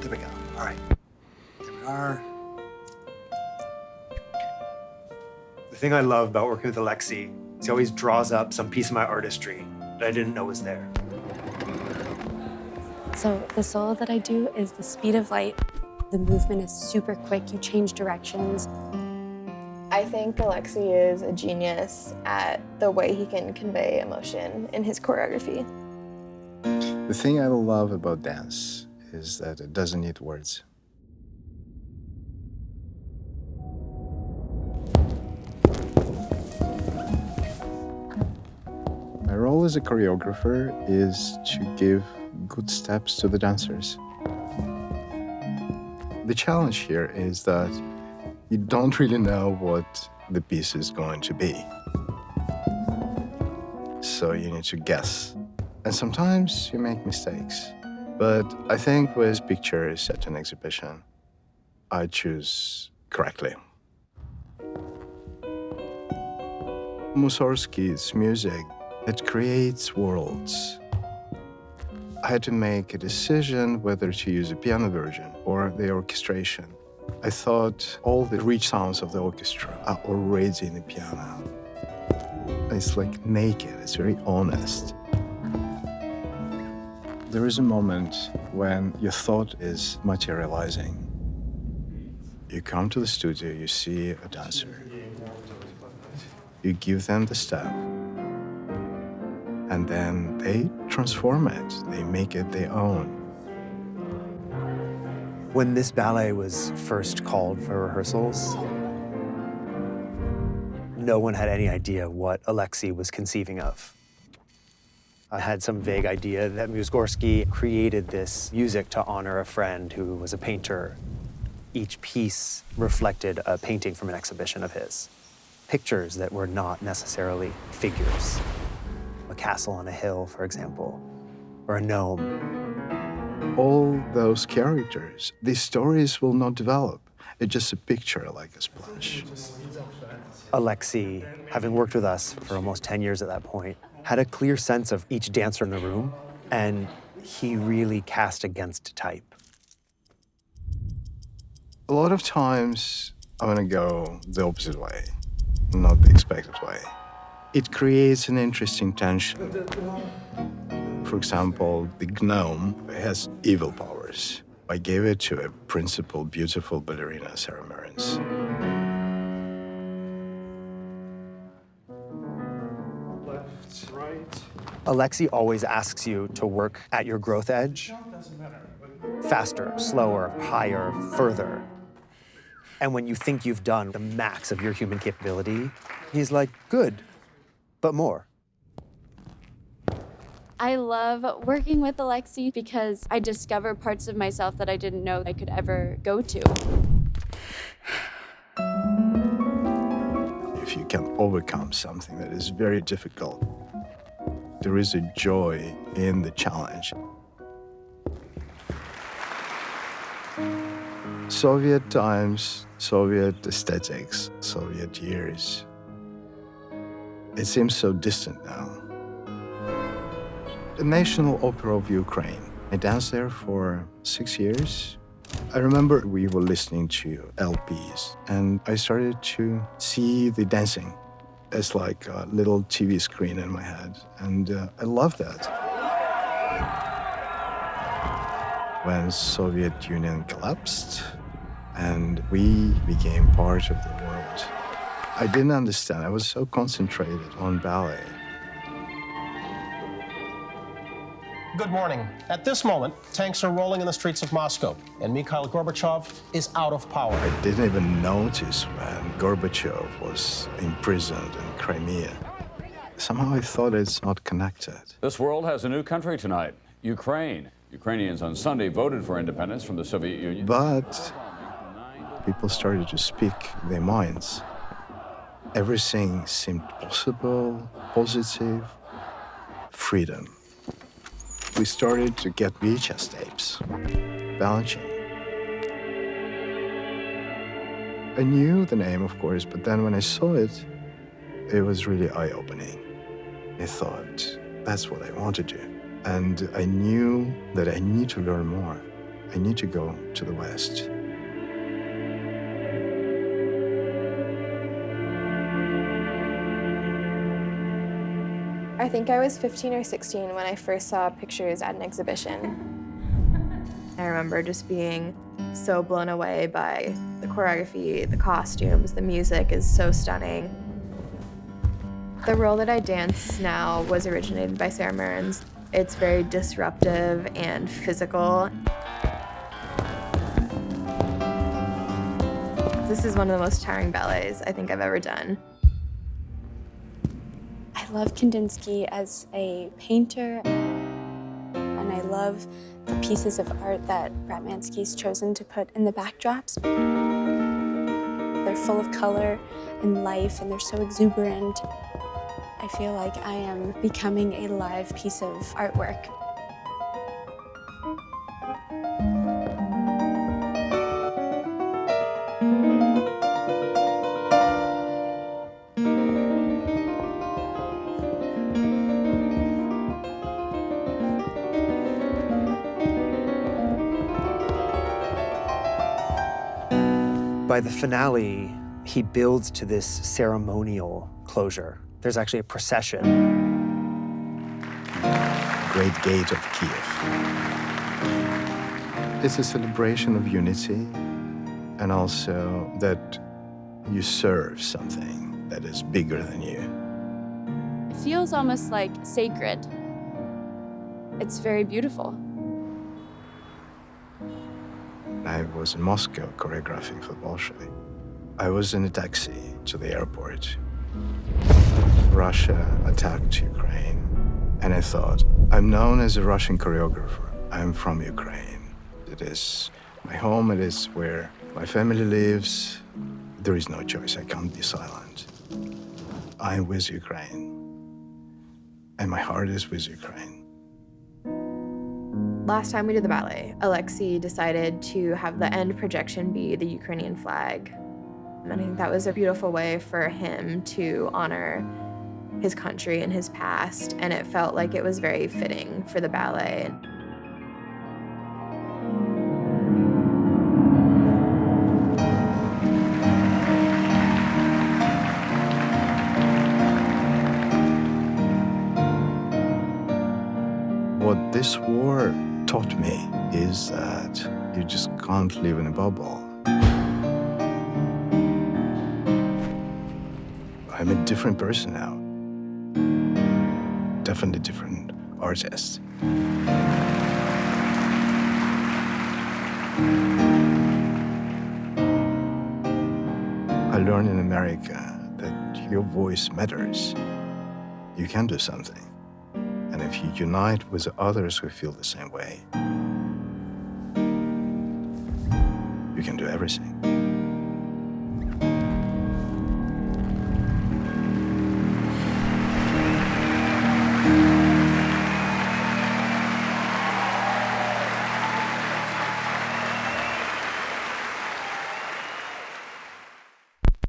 there we go. All right, there we are. The thing I love about working with Alexei is he always draws up some piece of my artistry that I didn't know was there. So the solo that I do is the speed of light. The movement is super quick. You change directions. I think Alexei is a genius at the way he can convey emotion in his choreography. The thing I love about dance is that it doesn't need words. My role as a choreographer is to give good steps to the dancers. The challenge here is that you don't really know what the piece is going to be. So you need to guess. And sometimes you make mistakes. But I think with pictures at an exhibition, I choose correctly. Mussorgsky's music, it creates worlds. I had to make a decision whether to use a piano version or the orchestration. I thought all the rich sounds of the orchestra are already in the piano. It's like naked, it's very honest. There is a moment when your thought is materializing. You come to the studio, you see a dancer. You give them the step. And then they transform it. They make it their own. When this ballet was first called for rehearsals, no one had any idea what Alexei was conceiving of. I had some vague idea that Mussorgsky created this music to honor a friend who was a painter. Each piece reflected a painting from an exhibition of his. Pictures that were not necessarily figures. A castle on a hill, for example, or a gnome. All those characters, these stories will not develop. It's just a picture like a splash. Alexei, having worked with us for almost 10 years at that point, had a clear sense of each dancer in the room, and he really cast against type. A lot of times, I want to go the opposite way, not the expected way. It creates an interesting tension. For example, the gnome has evil powers. I gave it to a principal, beautiful ballerina, Sarah Merens. Left, right. Alexei always asks you to work at your growth edge. Faster, slower, higher, further. And when you think you've done the max of your human capability, he's like, good, but more. I love working with Alexei because I discover parts of myself that I didn't know I could ever go to. If you can overcome something that is very difficult, there is a joy in the challenge. Soviet times, Soviet aesthetics, Soviet years. It seems so distant now. The National Opera of Ukraine. I danced there for 6 years. I remember we were listening to LPs, and I started to see the dancing as like a little TV screen in my head, and I loved that. When Soviet Union collapsed, and we became part of the world, I didn't understand. I was so concentrated on ballet. Good morning. At this moment, tanks are rolling in the streets of Moscow, and Mikhail Gorbachev is out of power. I didn't even notice when Gorbachev was imprisoned in Crimea. Somehow I thought it's not connected. This world has a new country tonight, Ukraine. Ukrainians on Sunday voted for independence from the Soviet Union. But people started to speak their minds. Everything seemed possible, positive, freedom. We started to get VHS tapes, balancing. I knew the name, of course, but then when I saw it, it was really eye-opening. I thought, that's what I want to do. And I knew that I need to learn more. I need to go to the West. I think I was 15 or 16 when I first saw pictures at an exhibition. I remember just being so blown away by the choreography, the costumes, the music is so stunning. The role that I dance now was originated by Sarah Mearns. It's very disruptive and physical. This is one of the most tiring ballets I think I've ever done. I love Kandinsky as a painter, and I love the pieces of art that Ratmansky's chosen to put in the backdrops. They're full of color and life, and they're so exuberant. I feel like I am becoming a live piece of artwork. By the finale, he builds to this ceremonial closure. There's actually a procession. Great Gate of Kyiv. It's a celebration of unity, and also that you serve something that is bigger than you. It feels almost like sacred. It's very beautiful. I was in Moscow choreographing for Bolshoi. I was in a taxi to the airport. Russia attacked Ukraine, and I thought, I'm known as a Russian choreographer. I'm from Ukraine. It is my home, it is where my family lives. There is no choice, I can't be silent. I'm with Ukraine, and my heart is with Ukraine. Last time we did the ballet, Alexei decided to have the end projection be the Ukrainian flag. And I think that was a beautiful way for him to honor his country and his past, and it felt like it was very fitting for the ballet. What this war taught me is that you just can't live in a bubble. I'm a different person now. Definitely different artist. I learned in America that your voice matters. You can do something. And if you unite with others who feel the same way, you can do everything.